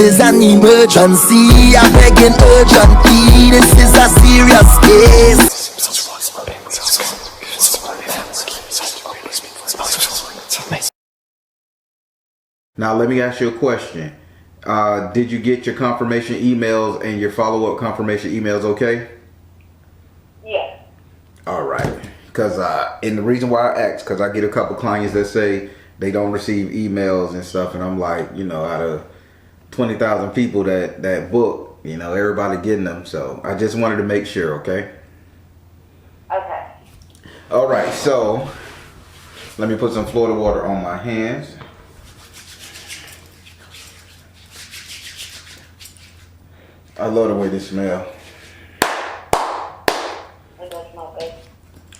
is an emergency. I'm begging urgently. This is a serious case. Now let me ask you a question. Did you get your confirmation emails and your follow-up confirmation emails okay? Yes. All right. Because and the reason why I asked, because I get a couple clients that say they don't receive emails and stuff, and I'm like, you know, out of 20,000 people that book, you know, everybody getting them. So I just wanted to make sure, okay? Okay. All right. So let me put some Florida water on my hands. I love the way they smell. It does smell good.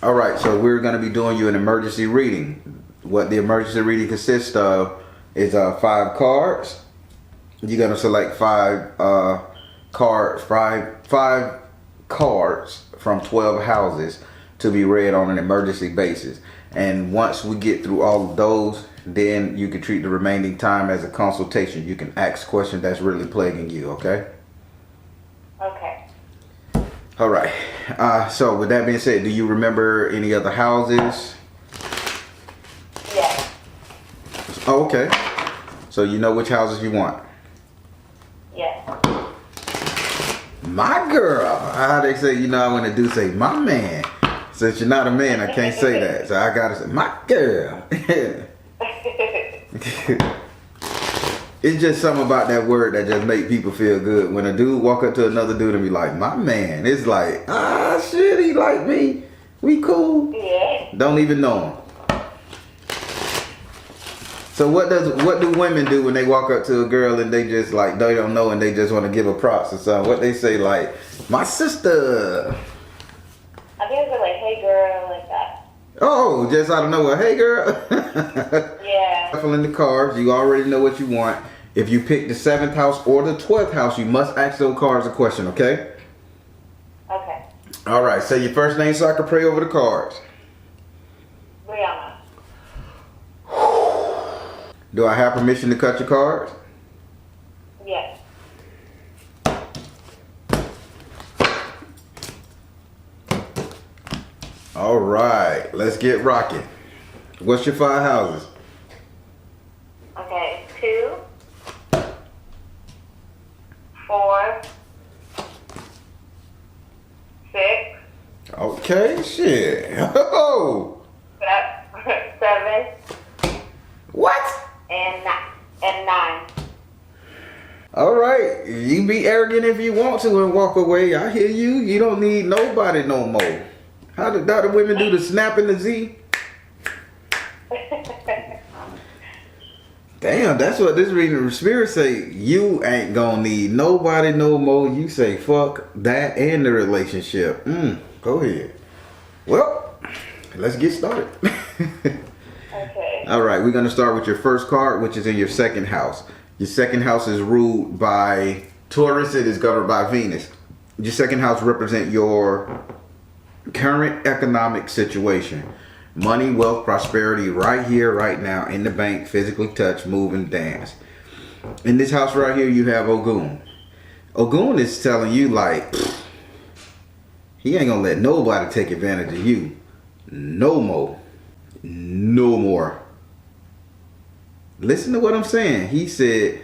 All right, so we're going to be doing you an emergency reading. What the emergency reading consists of is 5 cards. You're going to select 5 cards from 12 houses to be read on an emergency basis. And once we get through all of those, then you can treat the remaining time as a consultation. You can ask questions that's really plaguing you, okay? Okay. All right. So with that being said, do you remember any other houses? Yes. Oh, okay. So you know which houses you want? Yes. My girl. How they say, you know, I want to do say my man. Since you're not a man, I can't say that. So I got to say my girl. It's just something about that word that just make people feel good. When a dude walk up to another dude and be like, my man, it's like, shit, he like me. We cool. Yeah. Don't even know him. So what do women do when they walk up to a girl and they just like, they don't know and they just want to give her props or something? What they say like, my sister. I think it's like, hey girl, like that. Oh, just out of nowhere. Hey girl. Yeah. Shuffling the cards, you already know what you want. If you pick the 7th house or the 12th house, you must ask those cards a question, okay? Okay. All right, say your first name so I can pray over the cards. Brianna. Do I have permission to cut your cards? Yes. All right, let's get rocking. What's your 5 houses? Okay. 2, 4, 6. Okay, shit. Oh. 7. What? And 9. All right, you be arrogant if you want to and walk away. I hear you. You don't need nobody no more. How did the women do the snap and the Z? Damn, that's what this reading of the spirit say. You ain't gonna need nobody no more. You say fuck that and the relationship. Go ahead. Well, let's get started. Okay. All right, we're gonna start with your first card, which is in your 2nd house. Your 2nd house is ruled by Taurus. It is governed by Venus. Your 2nd house represents your current economic situation. Money, wealth, prosperity right here, right now, in the bank, physically touch, move, and dance. In this house right here, you have Ogun. Ogun is telling you like, he ain't gonna let nobody take advantage of you. No more. No more. Listen to what I'm saying. He said,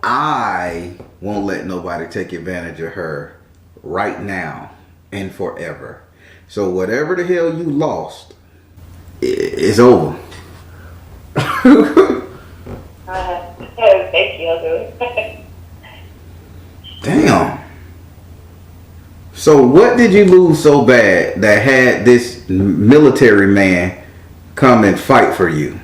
I won't let nobody take advantage of her right now and forever. So whatever the hell you lost, it's over. Thank you. Damn. So what did you lose so bad that had this military man come and fight for you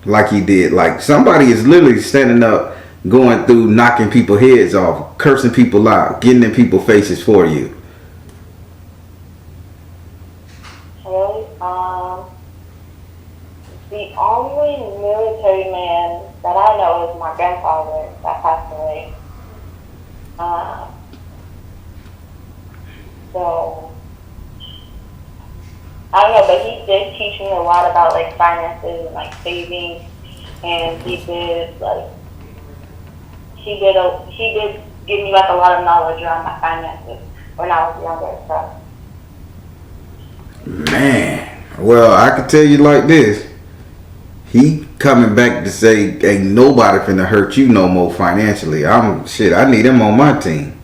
like he did? Like somebody is literally standing up, going through, knocking people's heads off, cursing people out, getting in people's faces for you. The only military man that I know is my grandfather that passed away. So I don't know, but he did teach me a lot about like finances and like saving, and he he did give me like a lot of knowledge around my finances when I was younger. So. Man, well, I can tell you like this. He coming back to say ain't nobody finna hurt you no more financially. I need him on my team.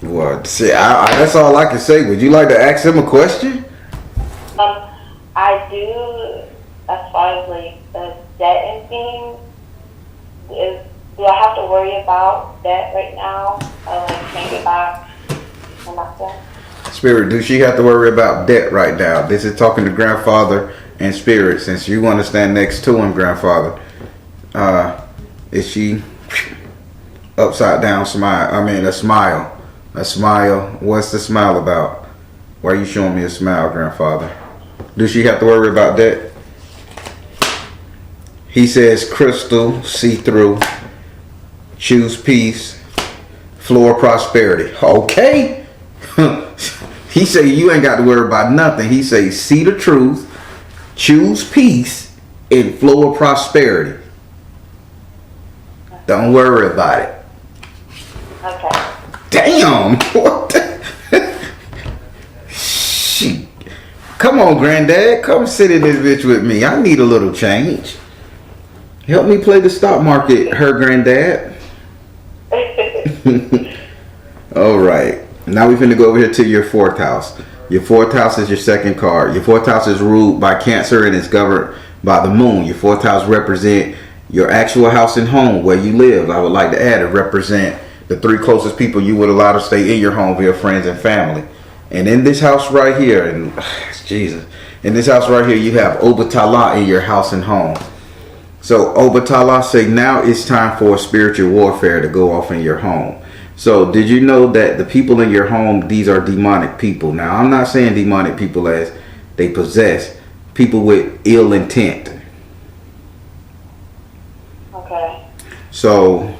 Well, shit, that's all I can say. Would you like to ask him a question? I do, as far as like the debt and things, do I have to worry about debt right now? Like paying it back and that's it? Spirit, do she have to worry about debt right now? This is talking to grandfather and Spirit. Since you want to stand next to him, grandfather, is she upside down smile? I mean, a smile. A smile. What's the smile about? Why are you showing me a smile, grandfather? Does she have to worry about that? He says crystal, see-through, choose peace, floor prosperity. Okay. He say you ain't got to worry about nothing. He say see the truth, choose peace, and floor prosperity. Don't worry about it. Okay. Damn. What the? Shit. Come on, granddad. Come sit in this bitch with me. I need a little change. Help me play the stock market, her granddad. All right. Now we finna go over here to your fourth house. Your fourth house is your second card. Your fourth house is ruled by Cancer and is governed by the moon. Your fourth house represent your actual house and home where you live. I would like to add it represent the three closest people you would allow to stay in your home via friends and family. And in this house right here, and Jesus, in this house right here, you have Obatala in your house and home. So Obatala say now it's time for spiritual warfare to go off in your home. So did you know that the people in your home, these are demonic people? Now I'm not saying demonic people as they possess, people with ill intent. Okay. So,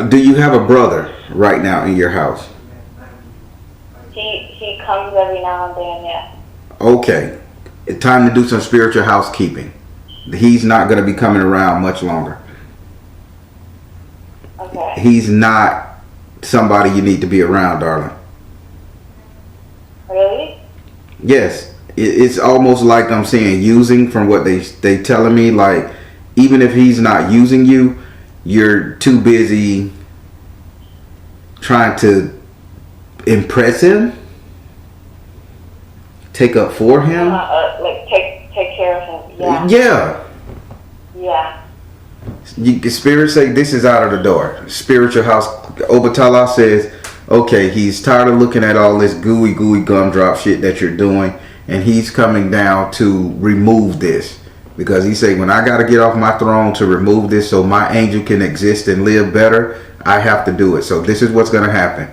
do you have a brother right now in your house? He comes every now and then, yeah. Okay. It's time to do some spiritual housekeeping. He's not going to be coming around much longer. Okay. He's not somebody you need to be around, darling. Really? Yes. It's almost like I'm saying using from what they telling me. Like, even if he's not using you, you're too busy trying to impress him, take up for him. Like take care of him. Yeah. Yeah. Yeah. Spirit say this is out of the door. Spiritual house. Obatala says, okay, he's tired of looking at all this gooey gumdrop shit that you're doing, and he's coming down to remove this. Because he say, when I got to get off my throne to remove this so my angel can exist and live better, I have to do it. So this is what's going to happen.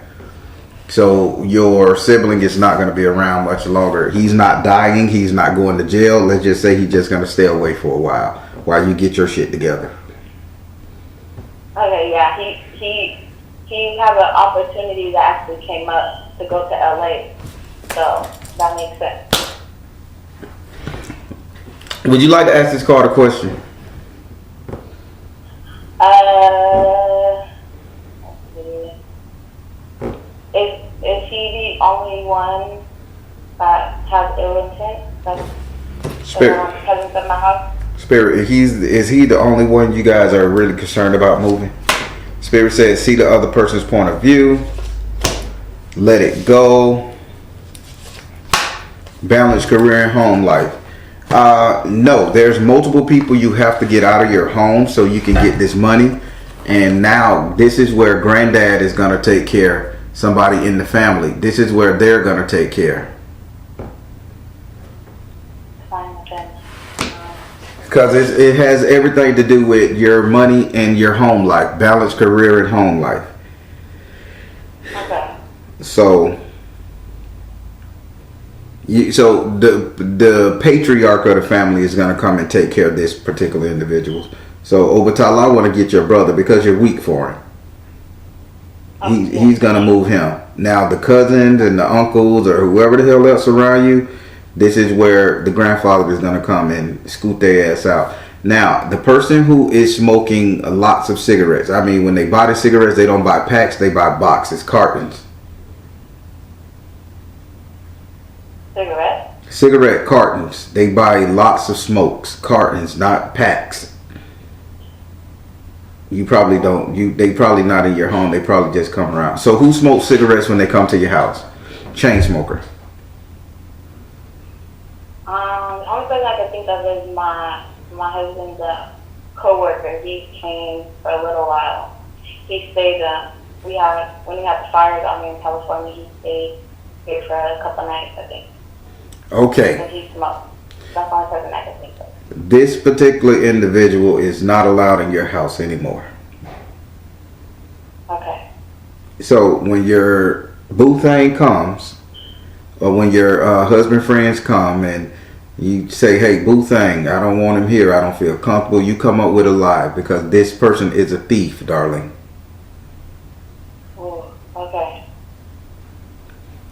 So your sibling is not going to be around much longer. He's not dying. He's not going to jail. Let's just say he's just going to stay away for a while you get your shit together. Okay, yeah. He had an opportunity that actually came up to go to LA. So that makes sense. Would you like to ask this card a question? Is he the only one that has ill intent? That's Spirit. presence in my house? Spirit, is he the only one you guys are really concerned about moving? Spirit says, see the other person's point of view. Let it go. Balance career and home life. No, there's multiple people you have to get out of your home so you can get this money. And now this is where granddad is going to take care. Somebody in the family. This is where they're going to take care. Because it has everything to do with your money and your home life. Balance career and home life. Okay. So the patriarch of the family is going to come and take care of this particular individual. So Obatala, I want to get your brother because you're weak for him. He's going to move him. Now the cousins and the uncles or whoever the hell else around you, This is where the grandfather is going to come and scoot their ass out. Now, the person who is smoking lots of cigarettes, I mean, when they buy the cigarettes, they don't buy packs, they buy boxes, cartons. Cigarettes? Cigarette cartons. They buy lots of smokes, cartons, not packs. You probably don't. They probably not in your home. They probably just come around. So who smokes cigarettes when they come to your house? Chain smoker. The only person I can think of is my husband's co-worker. He came for a little while. He stayed. When we had the fires out here in California, he stayed here for a couple nights, I think. Okay. And he smoked. That's the only person I can think of. This particular individual is not allowed in your house anymore. Okay. So when your boo thing comes, or when your husband friends come and you say, hey, boo thing, I don't want him here, I don't feel comfortable, you come up with a lie because this person is a thief, darling. Ooh, okay.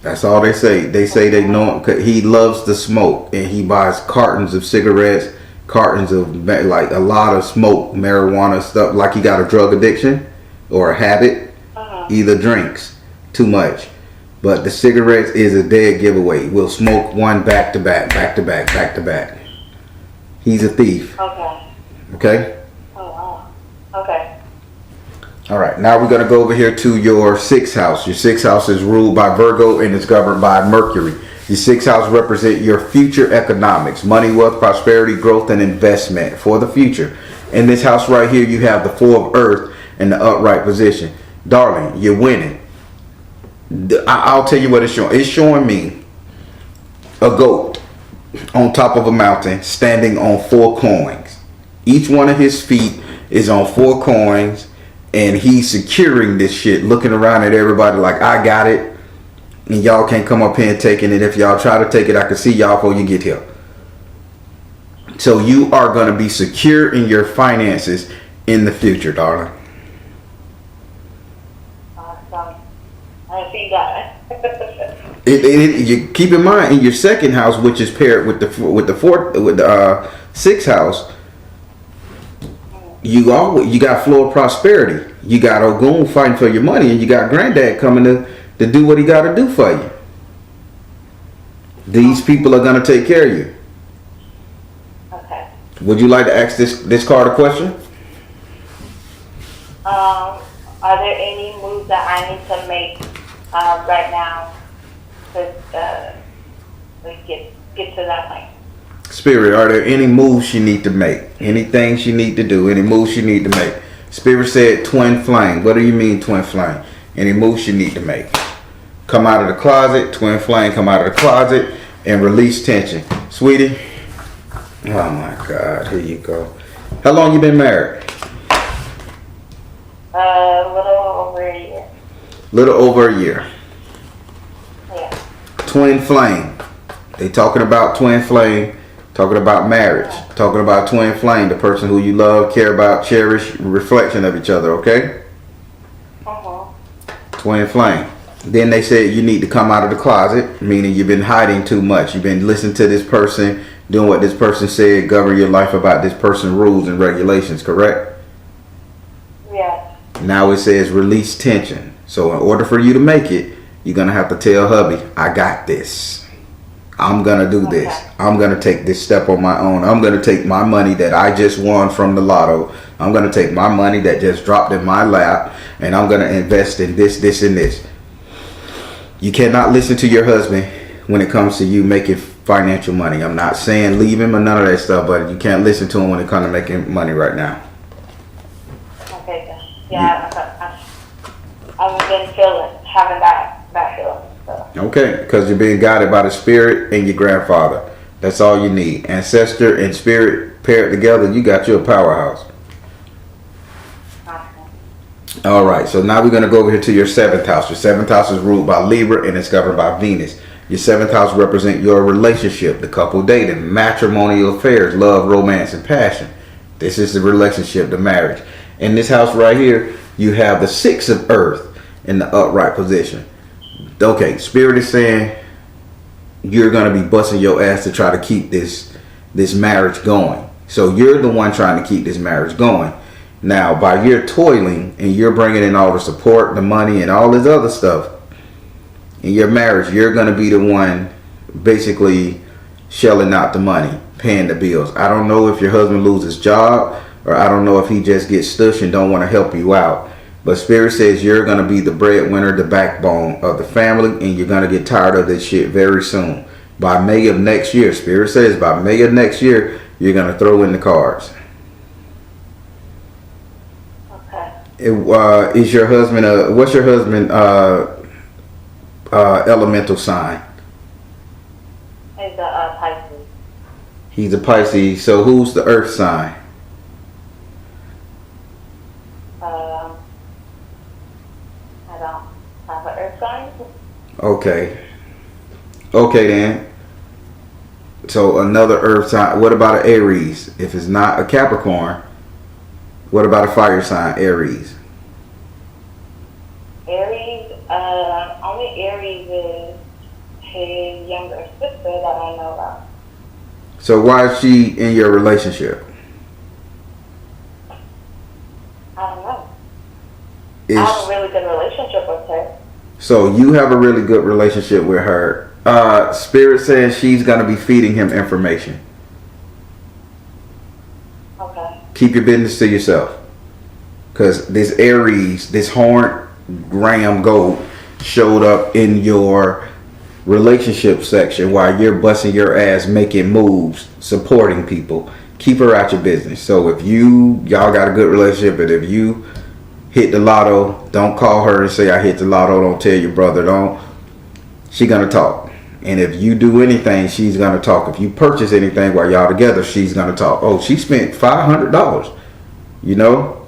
That's all they say. They say they know him 'cause he loves to smoke and he buys cartons of cigarettes, cartons of like a lot of smoke, marijuana stuff, like he got a drug addiction or a habit. Either drinks too much, but the cigarettes is a dead giveaway. We'll smoke one back to back, back to back, back to back. He's a thief. Okay. Okay. Oh wow. Okay. All right. Now we're gonna go over here to your sixth house. Your sixth house is ruled by Virgo and is governed by Mercury. Your sixth house represents your future economics, money, wealth, prosperity, growth, and investment for the future. In this house right here, you have the Four of Earth in the upright position. Darling, you're winning. I'll tell you what it's showing. It's showing me a goat on top of a mountain standing on 4 coins. Each one of his feet is on 4 coins and he's securing this shit, looking around at everybody like, I got it. And y'all can't come up here and take it. And if y'all try to take it, I can see y'all before you get here. So you are going to be secure in your finances in the future, darling. I see that. You keep in mind in your second house, which is paired with the sixth house, you got flow of prosperity. You got Ogun fighting for your money, and you got Granddad coming to do what he got to do for you. These people are gonna take care of you. Okay. Would you like to ask this card a question? Are there any moves that I need to make right now to get to that point? Spirit, are there any moves you need to make? Anything you need to do? Any moves you need to make? Spirit said twin flame. What do you mean twin flame? Any moves you need to make? Come out of the closet, twin flame, come out of the closet and release tension. Sweetie. Oh my God, here you go. How long you been married? A little over a year. Little over a year. Yeah. Twin flame. They talking about twin flame, talking about marriage, talking about twin flame, the person who you love, care about, cherish, reflection of each other, okay? Twin flame. Then they said you need to come out of the closet, meaning you've been hiding too much. You've been listening to this person, doing what this person said, govern your life about this person's rules and regulations, correct? Yeah. Now it says release tension. So in order for you to make it, you're going to have to tell hubby, I got this. I'm going to do this. I'm going to take this step on my own. I'm going to take my money that I just won from the lotto. I'm going to take my money that just dropped in my lap, and I'm going to invest in this, this, and this. You cannot listen to your husband when it comes to you making financial money. I'm not saying leave him or none of that stuff, but you can't listen to him when it comes to making money right now. Okay, good. Yeah, I've been having that feeling. So. Okay, because you're being guided by the spirit and your grandfather. That's all you need. Ancestor and spirit paired together, you got you a powerhouse. Awesome. All right, so now we're going to go over here to your seventh house. Your seventh house is ruled by Libra and it's governed by Venus. Your seventh house represents your relationship, the couple dating, matrimonial affairs, love, romance, and passion. This is the relationship, the marriage. In this house right here, you have the six of earth in the upright position. Okay, spirit is saying you're gonna be busting your ass to try to keep this marriage going. So you're the one trying to keep this marriage going. Now, by your toiling and you're bringing in all the support, the money, and all this other stuff in your marriage, you're gonna be the one basically shelling out the money, paying the bills. I don't know if your husband loses his job, or I don't know if he just gets stush and don't want to help you out. But Spirit says you're going to be the breadwinner, the backbone of the family, and you're going to get tired of this shit very soon. By May of next year, Spirit says by May of next year, you're going to throw in the cards. Okay. Is your husband, what's your husband elemental sign? He's a Pisces. He's a Pisces. So who's the earth sign? I don't have an earth sign. Okay. Okay then. So another earth sign. What about an Aries? If it's not a Capricorn, what about a fire sign? Aries. Aries, only Aries is his younger sister that I know about. So why is she in your relationship? I don't know. I have a really good relationship with her. So you have a really good relationship with her. Spirit says she's going to be feeding him information. Okay. Keep your business to yourself. Because this Aries, this horned ram goat showed up in your relationship section while you're busting your ass, making moves, supporting people. Keep her out your business. So if y'all got a good relationship, and if you hit the lotto, don't call her and say I hit the lotto. Don't tell your brother. Don't. She gonna talk. And if you do anything, she's gonna talk. If you purchase anything while y'all together, she's gonna talk. Oh, she spent $500. You know.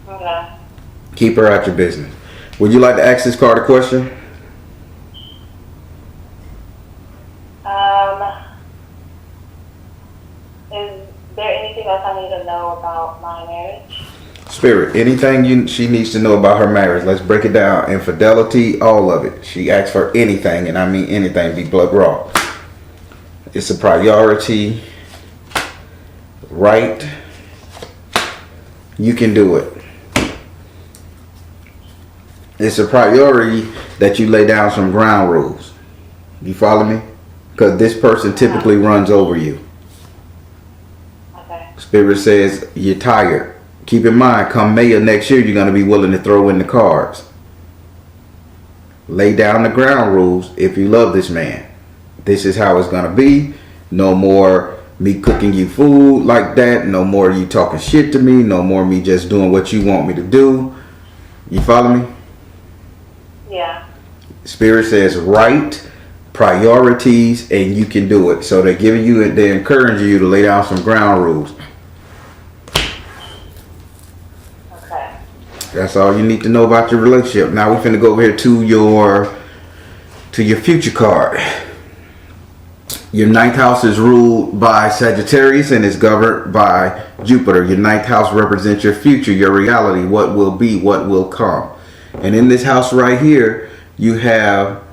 Okay. Keep her out your business. Would you like to ask this card a question? Is there anything else I need to know about my marriage? Spirit, anything she needs to know about her marriage. Let's break it down. Infidelity, all of it. She asks for anything, and I mean anything, be blood raw. It's a priority. Right? You can do it. It's a priority that you lay down some ground rules. You follow me? Because this person typically runs over you. Okay. Spirit says you're tired. Keep in mind, come May of next year, you're going to be willing to throw in the cards. Lay down the ground rules if you love this man. This is how it's going to be. No more me cooking you food like that. No more you talking shit to me. No more me just doing what you want me to do. You follow me? Yeah. Spirit says right, priorities, and you can do it. So they're giving you, they're encouraging you to lay down some ground rules. Okay. That's all you need to know about your relationship. Now we're finna go over here to your future card. Your ninth house is ruled by Sagittarius and is governed by Jupiter. Your ninth house represents your future, your reality, what will be, what will come. And in this house right here, you have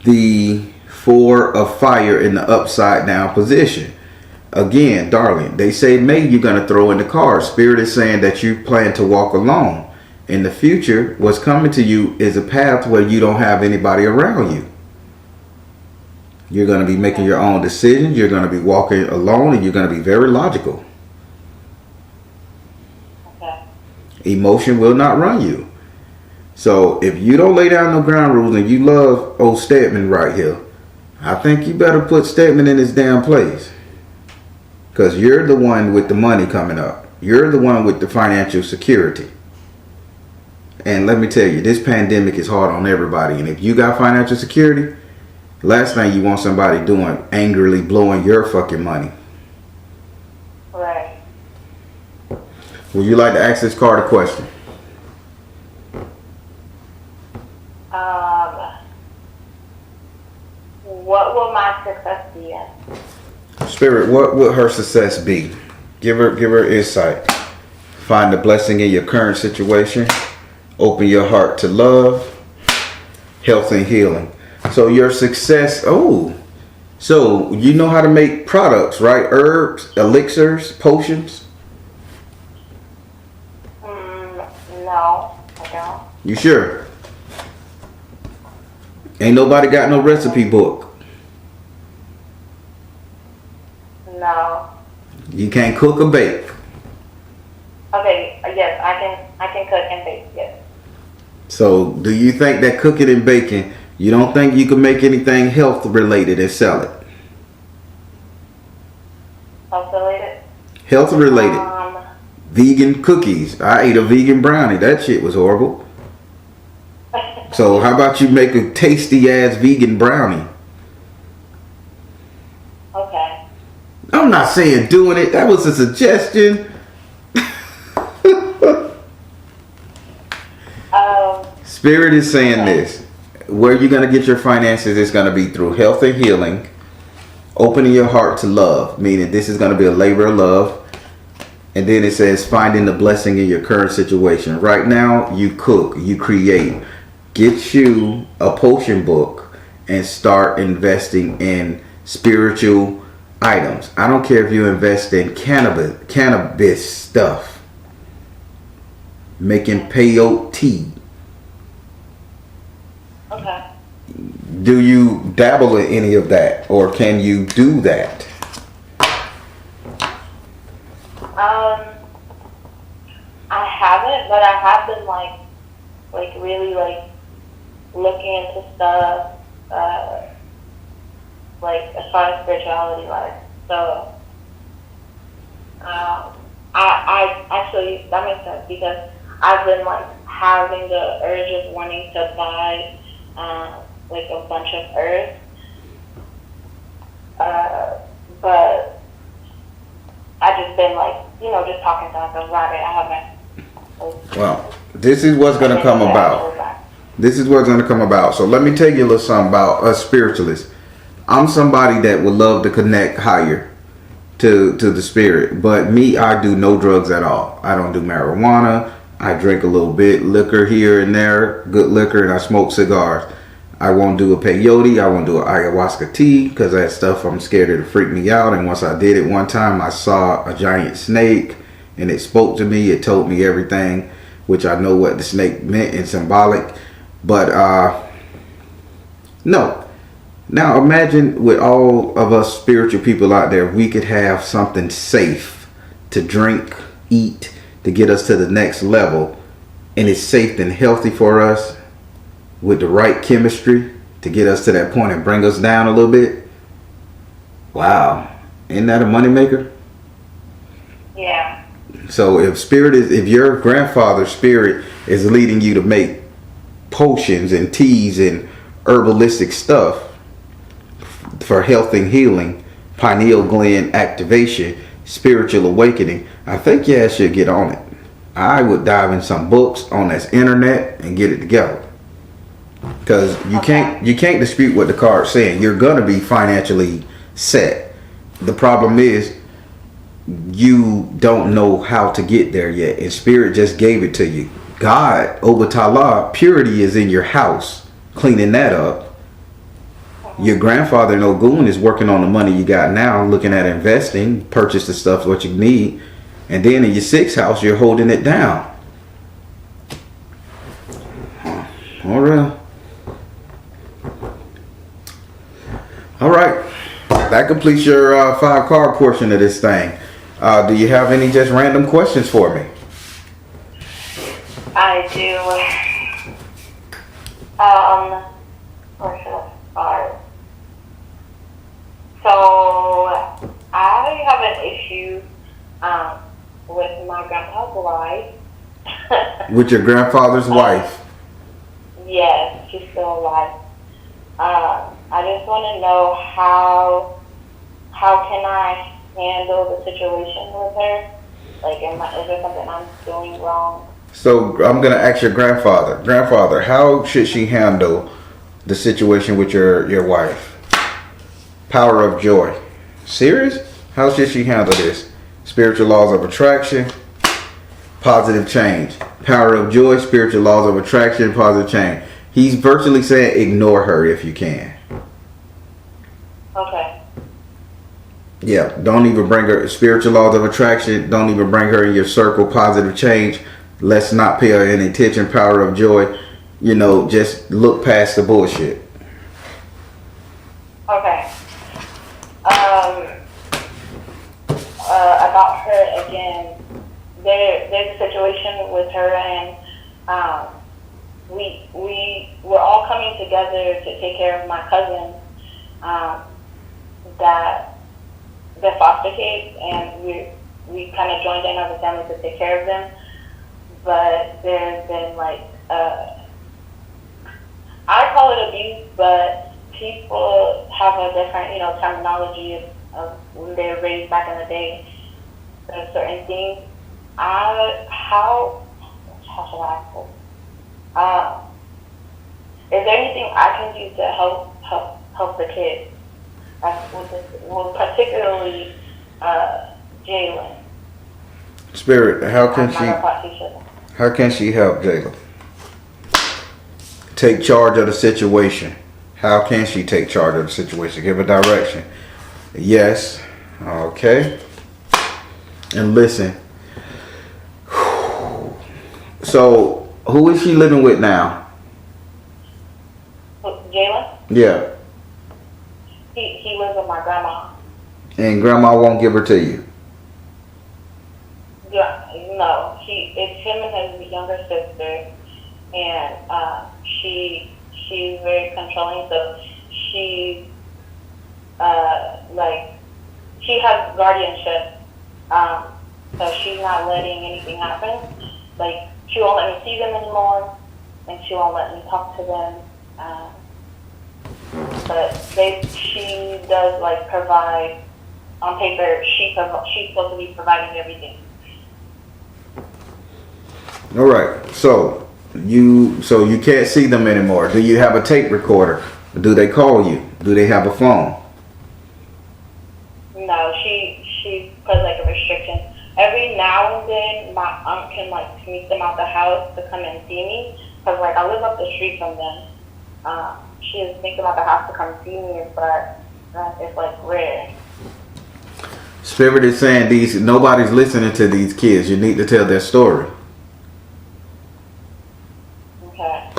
the Four of Fire in the upside down position. Again, darling, they say May you're going to throw in the cards. Spirit is saying that you plan to walk alone. In the future, what's coming to you is a path where you don't have anybody around you. You're going to be making your own decisions. You're going to be walking alone, and you're going to be very logical. Okay. Emotion will not run you. So if you don't lay down no ground rules and you love old Stedman right here, I think you better put Stedman in his damn place. Because you're the one with the money coming up. You're the one with the financial security. And let me tell you, this pandemic is hard on everybody. And if you got financial security, last thing you want somebody doing, angrily blowing your fucking money. Right. Would you like to ask this card a question? What will my success be in? Spirit, what would her success be? Give her insight. Find the blessing in your current situation. Open your heart to love, health, and healing. So your success, So you know how to make products, right? Herbs, elixirs, potions. No, I don't. You sure? Ain't nobody got no recipe book. No. You can't cook or bake. Okay, yes, I can cook and bake, yes. So do you think that cooking and baking, you don't think you can make anything health related and sell it? Health related? Health related. Vegan cookies. I ate a vegan brownie. That shit was horrible. So how about you make a tasty ass vegan brownie? Okay. I'm not saying doing it. That was a suggestion. Spirit is saying this. Where you're going to get your finances is going to be through health and healing. Opening your heart to love. Meaning this is going to be a labor of love. And then it says finding the blessing in your current situation. Right now, you cook, you create. Get you a potion book and start investing in spiritual items. I don't care if you invest in cannabis stuff. Making peyote tea. Okay. Do you dabble in any of that? Or can you do that? I haven't, but I have been like really like looking into stuff, like as far as spirituality, like so. I actually that makes sense because I've been like having the urge of wanting to buy like a bunch of herbs, but I just been like, just talking to myself about it. I haven't. Well, this is what's going to come about. This is what's going to come about. So let me tell you a little something about us spiritualists. I'm somebody that would love to connect higher to the spirit. But me, I do no drugs at all. I don't do marijuana. I drink a little bit liquor here and there, good liquor, and I smoke cigars. I won't do a peyote. I won't do an ayahuasca tea because that stuff I'm scared it'll freak me out. And once I did it one time, I saw a giant snake and it spoke to me. It told me everything, which I know what the snake meant and symbolic. But no. Now imagine with all of us spiritual people out there, we could have something safe to drink, eat, to get us to the next level. And it's safe and healthy for us with the right chemistry to get us to that point and bring us down a little bit. Wow. Isn't that a moneymaker? Yeah. So if your grandfather's spirit is leading you to make potions and teas and herbalistic stuff for health and healing, pineal gland activation, spiritual awakening, I think you should get on it. I would dive in some books on this internet and get it together. Because you can't dispute what the card's saying. You're gonna be financially set. The problem is you don't know how to get there yet, and spirit just gave it to you. God, Obatala, purity is in your house, cleaning that up. Your grandfather in Ogun is working on the money you got now, looking at investing, purchase the stuff what you need, and then in your sixth house you're holding it down. All right. All right, that completes your 5-card portion of this thing. Do you have any just random questions for me? I do. Where should I start? So I have an issue with my grandpa's wife. With your grandfather's wife? Yes, she's still alive. I just want to know how can I handle the situation with her? Like, is there something I'm doing wrong? So I'm gonna ask your grandfather. Grandfather, how should she handle the situation with your wife? Power of joy. Serious? How should she handle this? Spiritual laws of attraction, positive change. Power of joy, spiritual laws of attraction, positive change. He's virtually saying ignore her if you can. Okay. Yeah, don't even bring her spiritual laws of attraction. Don't even bring her in your circle. Positive change. Let's not pay her any attention. Power of joy. You know, just look past the bullshit. Okay. About her again. There's a situation with her, and we're all coming together to take care of my cousins that they're foster kids, and we kind of joined in as a family to take care of them. But there's been like I call it abuse, but people have a different terminology of when they were raised back in the day. There's certain things. How should I put it? Is there anything I can do to help the kids? Well, particularly Jalen. Spirit, how can she help Jalen? Take charge of the situation. How can she take charge of the situation? Give a direction. Yes. Okay. And listen. So, who is she living with now? Jalen? Yeah. He lives with my grandma. And grandma won't give her to you? Yeah, no. It's him and his younger sister, and she's very controlling. So she's she has guardianship. So she's not letting anything happen. Like, she won't let me see them anymore, and she won't let me talk to them. But she does provide on paper. She's supposed to be providing everything. All right. So you can't see them anymore. Do you have a tape recorder? Do they call you? Do they have a phone? No, she put a restriction. Every now and then, my aunt can sneak them out the house to come and see me, because I live up the street from them. She has sneaked them out the house to come see me, but it's rare. Spirit is saying nobody's listening to these kids. You need to tell their story. Okay.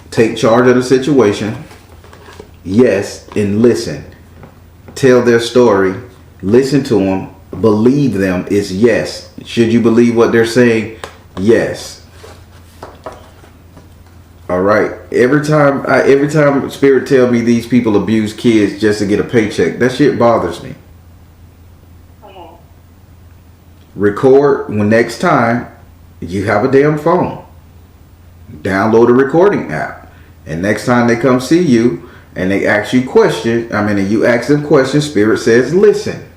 Take charge of the situation. Yes, and listen. Tell their story. Listen to them. Believe them is yes. Should you believe what they're saying? Yes. All right. Every time Spirit tell me these people abuse kids just to get a paycheck, that shit bothers me. Okay. Record when next time you have a damn phone. Download a recording app, and next time they come see you and they ask you questions, and you ask them questions, Spirit says listen.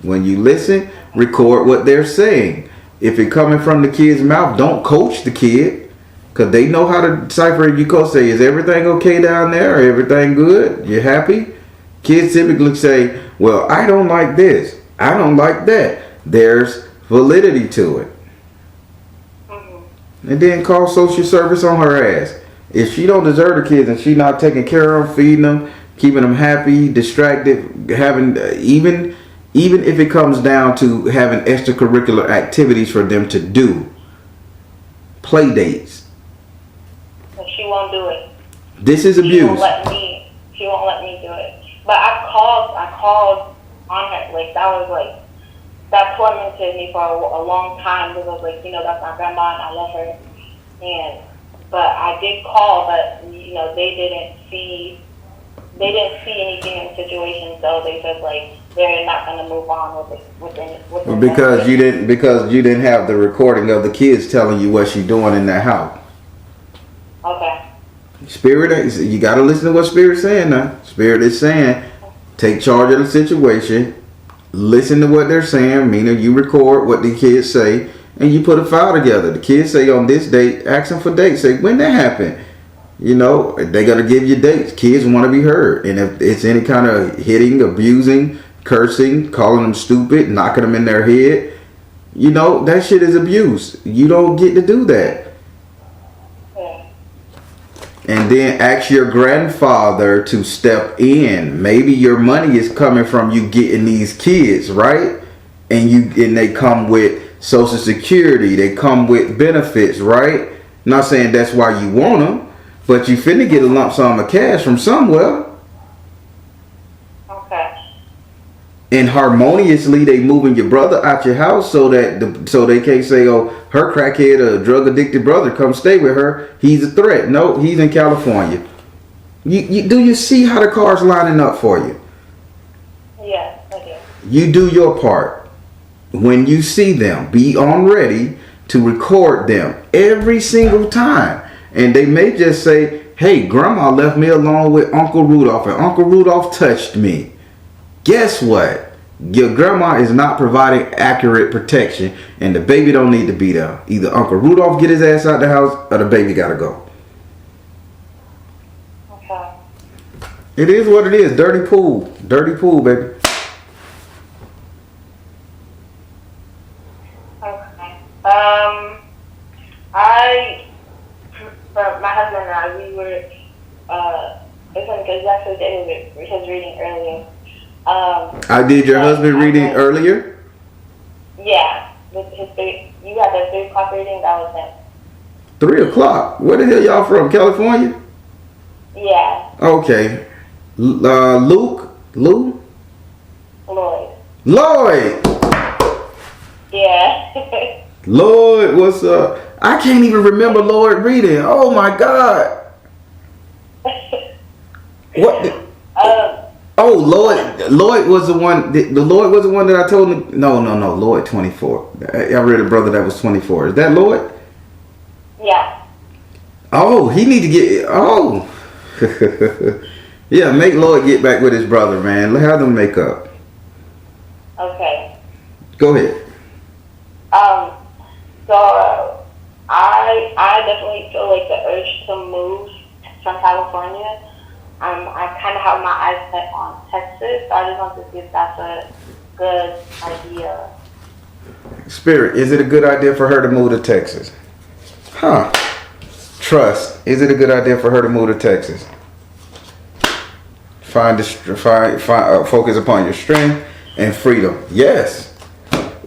When you listen, record what they're saying. If it coming from the kid's mouth, don't coach the kid, because they know how to decipher it. You go say, is everything okay down there? Or everything good? You happy? Kids typically say, well, I don't like this. I don't like that. There's validity to it. Mm-hmm. And then call social service on her ass. If she don't deserve the kids and she not taking care of them, feeding them, keeping them happy, distracted, having even if it comes down to having extracurricular activities for them to do, play dates. She won't do it. This is abuse. She won't let me do it. But I called on her. That tormented me for a long time, because that's my grandma and I love her. But I did call, but they didn't see anything in the situation, so they said they're not going to move on with it. Because you didn't have the recording of the kids telling you what she's doing in that house. Okay. Spirit, you got to listen to what Spirit's saying now. Spirit is saying, take charge of the situation. Listen to what they're saying, meaning you record what the kids say, and you put a file together. The kids say on this date, ask them for dates. Say when that happened. They got to give you dates. Kids want to be heard. And if it's any kind of hitting, abusing, cursing, calling them stupid, knocking them in their head, that shit is abuse. You don't get to do that. Yeah. And then ask your grandfather to step in. Maybe your money is coming from you getting these kids, right? And they come with Social Security. They come with benefits, right? Not saying that's why you want them, but you finna get a lump sum of cash from somewhere. Okay. And harmoniously, they moving your brother out your house so they can't say, oh, her crackhead or drug addicted brother come stay with her. He's a threat. No, he's in California. Do you see how the car's lining up for you? Yes, I do. You do your part. When you see them, be on ready to record them every single time. And they may just say, hey, grandma left me alone with Uncle Rudolph and Uncle Rudolph touched me. Guess what? Your grandma is not providing accurate protection and the baby don't need to be there. Either Uncle Rudolph get his ass out the house or the baby gotta go. Okay. It is what it is. Dirty pool. Dirty pool, baby. Okay. For my husband and I, we were, it's funny because actually did his reading earlier. I did your husband reading earlier? Yeah. With you had the 3 o'clock reading, that was him. 3 o'clock? Where the hell y'all from? California? Yeah. Okay. Luke? Lou? Lloyd. Lloyd! Yeah. Lloyd, what's up? I can't even remember Lloyd reading. Oh my God. What? Oh, Lloyd was the one. The Lloyd was the one that I told him. No. Lloyd 24. I read a brother that was 24. Is that Lloyd? Yeah. Oh, he need to get. Oh, yeah. Make Lloyd get back with his brother, man. Let have them make up. Okay. Go ahead. So I definitely feel like the urge to move from California. I kind of have my eyes set on Texas. So I just want to see if that's a good idea. Spirit, is it a good idea for her to move to Texas? Huh. Trust, is it a good idea for her to move to Texas? Focus upon your strength and freedom. Yes.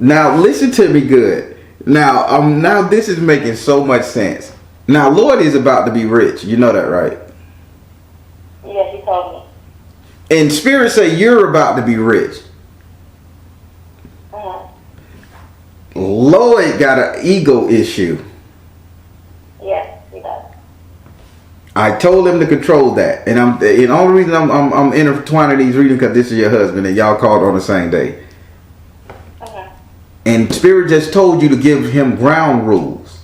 Now listen to me good. Now this is making so much sense. Now Lloyd is about to be rich. You know that, right? Yes, he told me. And Spirit say you're about to be rich. Lloyd got an ego issue. Yes, he does. I told him to control that, and the only reason I'm intertwining these readings because this is your husband and y'all called on the same day. And Spirit just told you to give him ground rules.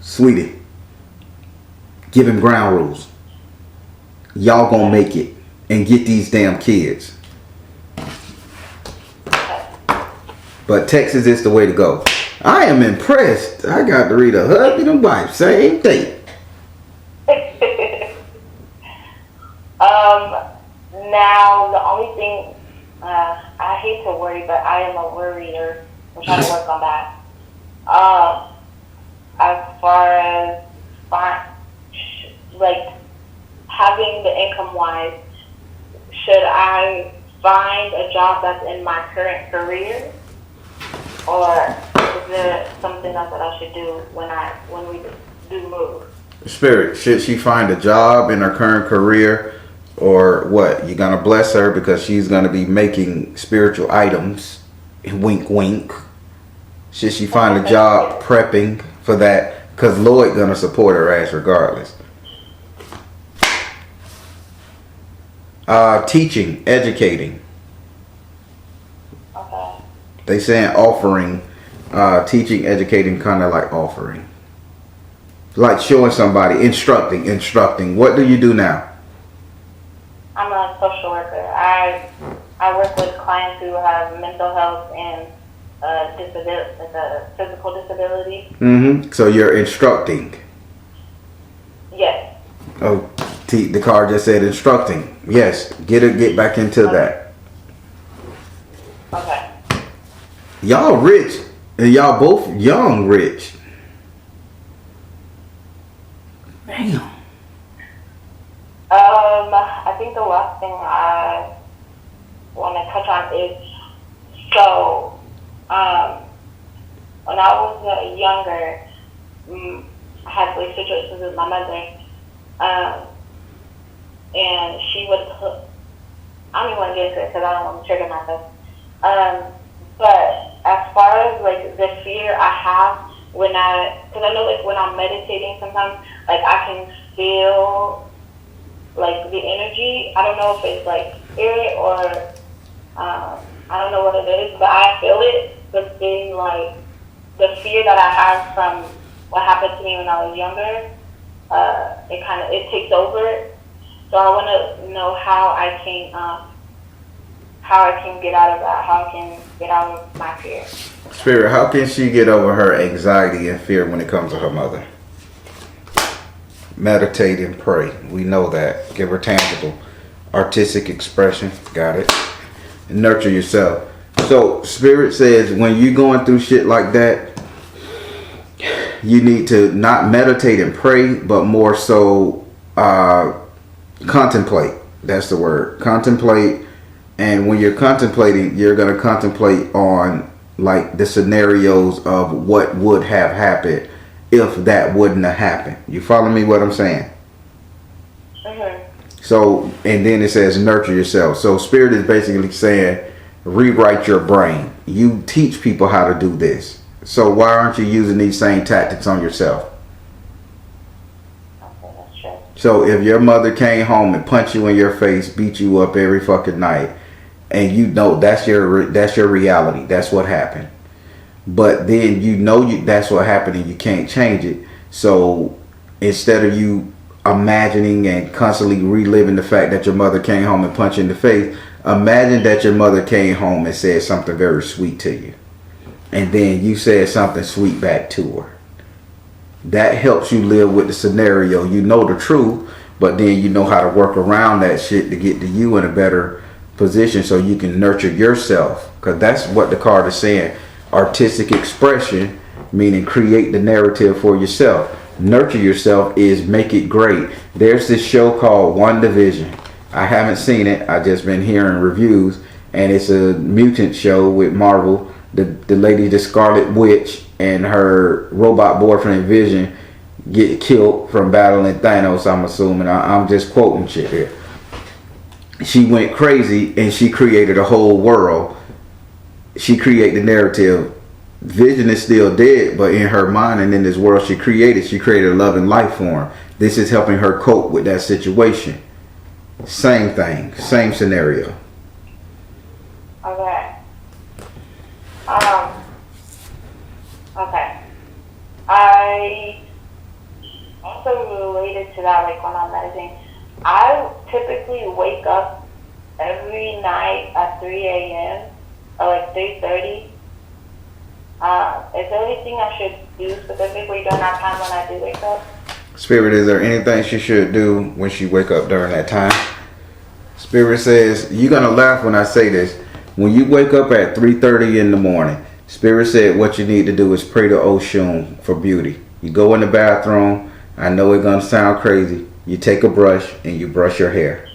Sweetie, give him ground rules. Y'all gonna make it and get these damn kids. But Texas is the way to go. I am impressed. I got to read a husband and wife same thing. Now the only thing I hate to worry, but I am a worrier. I'm trying to work on that. As far as like having the income wise, should I find a job that's in my current career, or is there something else that I should do when we do move? Spirit, should she find a job in her current career, or what? You're gonna bless her because she's gonna be making spiritual items. Wink, wink. Should she find a job prepping for that? Because Lloyd gonna support her ass regardless. Teaching, educating. Okay. They saying offering, teaching, educating, kind of like offering. Like showing somebody, instructing. What do you do now? I'm a social worker. I work with clients who have mental health and disability, like a physical disability. Mm-hmm. So you're instructing. Yes. Oh, the card just said instructing. Yes, get back into that. Okay. Y'all rich, and y'all both young rich. Damn. I think the last thing I want to touch on is, so, when I was younger, I had like situations with my mother, and she would put, I don't even want to get into it because I don't want to trigger myself. But as far as like the fear I have because I know like when I'm meditating sometimes, like I can feel like the energy. I don't know if it's like spirit or I don't know what it is, but I feel it. But then like the fear that I have from what happened to me when I was younger, it takes over. So I want to know how I can get out of that, how I can get out of my fear. Spirit, how can she get over her anxiety and fear when it comes to her mother? Meditate and pray. We know that. Give her tangible, artistic expression. Got it. And nurture yourself. So, Spirit says when you're going through shit like that, you need to not meditate and pray, but more so contemplate. That's the word. Contemplate. And when you're contemplating, you're going to contemplate on like the scenarios of what would have happened if that wouldn't have happened. You follow me what I'm saying? Mm-hmm. So, and then it says nurture yourself. So Spirit is basically saying rewrite your brain. You teach people how to do this. So why aren't you using these same tactics on yourself? Okay, that's true. So if your mother came home and punched you in your face, beat you up every fucking night, and you know that's your reality, that's what happened. But then that's what happened and you can't change it. So instead of you imagining and constantly reliving the fact that your mother came home and punched you in the face, imagine that your mother came home and said something very sweet to you. And then you said something sweet back to her. That helps you live with the scenario. You know the truth, but then you know how to work around that shit to get to you in a better position so you can nurture yourself. Because that's what the card is saying. Artistic expression, meaning create the narrative for yourself. Nurture yourself is make it great. There's this show called One Division. I haven't seen it. I just been hearing reviews, and it's a mutant show with Marvel. The lady, the Scarlet Witch, and her robot boyfriend Vision get killed from battling Thanos. I'm assuming. I'm just quoting shit here. She went crazy and she created a whole world. She created the narrative. Vision is still dead, but in her mind and in this world she created a loving life form. This is helping her cope with that situation. Same thing, same scenario. Okay. Okay. I also related to that, like when I'm meditating, I typically wake up every night at 3 a.m. or like 3:30. Is there anything I should do specifically during that time when I do wake up? Spirit, is there anything she should do when she wake up during that time? Spirit says, you're going to laugh when I say this. When you wake up at 3:30 in the morning, Spirit said what you need to do is pray to Oshun for beauty. You go in the bathroom. I know it's going to sound crazy. You take a brush and you brush your hair.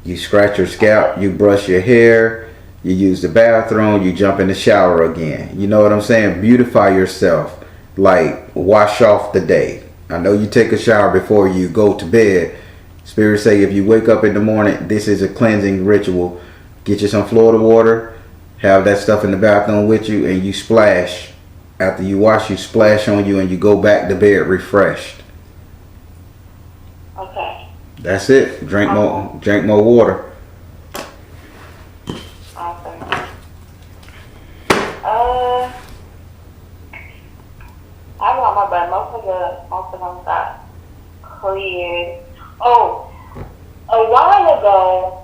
You scratch your scalp. You brush your hair. You use the bathroom. You jump in the shower again. You know what I'm saying? Beautify yourself. Like wash off the day. I know you take a shower before you go to bed. Spirit say if you wake up in the morning, this is a cleansing ritual. Get you some Florida water. Have that stuff in the bathroom with you, and you splash. After you wash, you splash on you, and you go back to bed refreshed. Okay. That's it. Drink more water. Awesome. I don't know, but most of them got cleared. Oh, a while ago,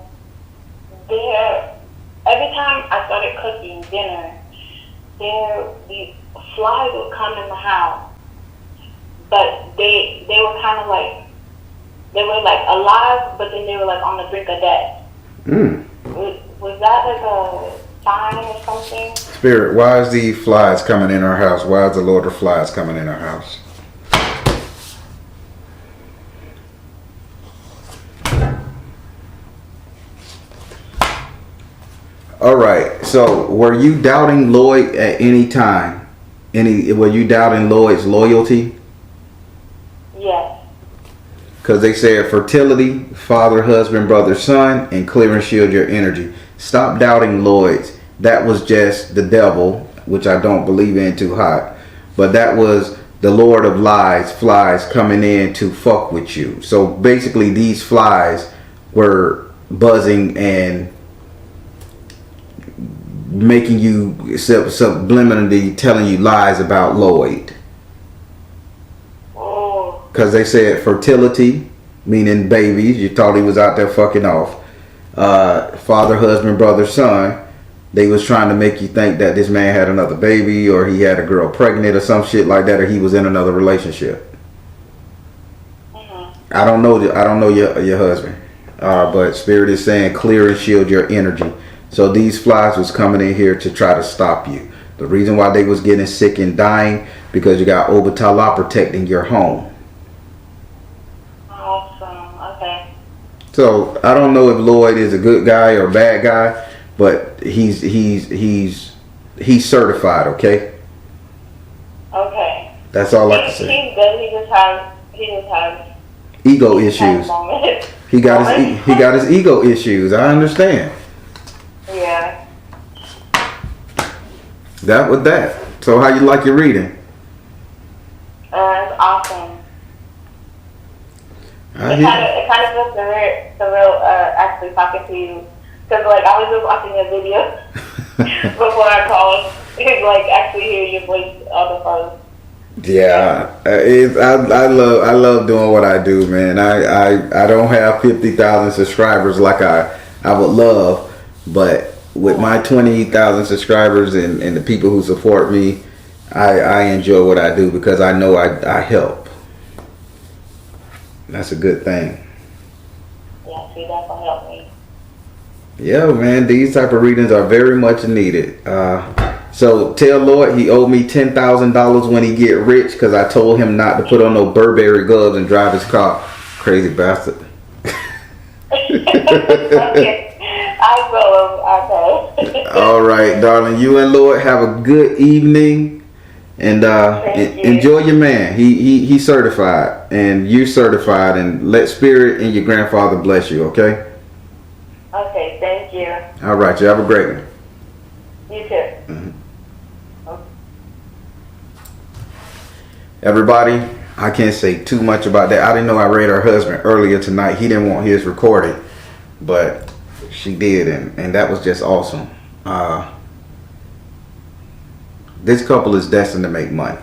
every time I started cooking dinner, these flies would come in the house, but they were kind of like, they were like alive, but then they were like on the brink of death. Was that like a sign or something? Spirit, why is the flies coming in our house? Why is the Lord of Flies coming in our house? So, were you doubting Lloyd at any time? Were you doubting Lloyd's loyalty? Yes. Because they said fertility, father, husband, brother, son, and clear and shield your energy. Stop doubting Lloyd's. That was just the devil, which I don't believe in too hot. But that was the Lord of Lies, flies coming in to fuck with you. So basically these flies were buzzing and making you subliminally telling you lies about Lloyd. Because they said fertility, meaning babies. You thought he was out there fucking off. Father, husband, brother, son. They was trying to make you think that this man had another baby, or he had a girl pregnant, or some shit like that, or he was in another relationship. I don't know your husband, but Spirit is saying clear and shield your energy. So these flies was coming in here to try to stop you. The reason why they was getting sick and dying because you got Obatala protecting your home. Awesome. Okay. So I don't know if Lloyd is a good guy or a bad guy, but he's certified. Okay. Okay. That's all I can say. He's good. He just has ego issues. He got his ego issues. I understand. Yeah. That with that. So how you like your reading? It's awesome. It kind of feels surreal actually talking to you, because like I was just watching a video before I called. It's like actually hear your voice on the phone. Yeah, I love doing what I do, man. I don't have 50,000 subscribers like I would love, but with my 20,000 subscribers and the people who support me, I enjoy what I do because I know I help. That's a good thing. Yeah, see, that's gonna help me. Yeah, man, these type of readings are very much needed. So tell Lord he owed me $10,000 when he get rich because I told him not to put on no Burberry gloves and drive his car. Crazy bastard. Okay. I will. Okay. All right, darling. You and Lord have a good evening, and enjoy your man. He's certified, and you certified, and let Spirit and your grandfather bless you. Okay. Okay. Thank you. All right. You have a great one. You too. Mm-hmm. Everybody, I can't say too much about that. I didn't know I read her husband earlier tonight. He didn't want his recorded, but she did, and that was just awesome. This couple is destined to make money.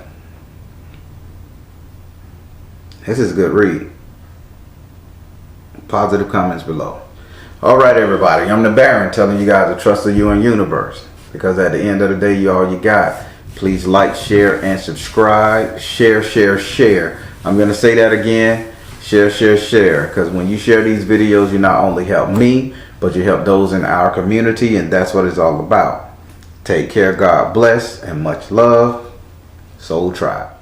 This is a good read. Positive comments below. All right, everybody. I'm the Baron telling you guys to trust the UN universe, because at the end of the day, you all you got. Please like, share, and subscribe. Share, share, share. I'm going to say that again. Share, share, share. Because when you share these videos, you not only help me, but you help those in our community. And that's what it's all about. Take care. God bless. And much love. Soul Tribe.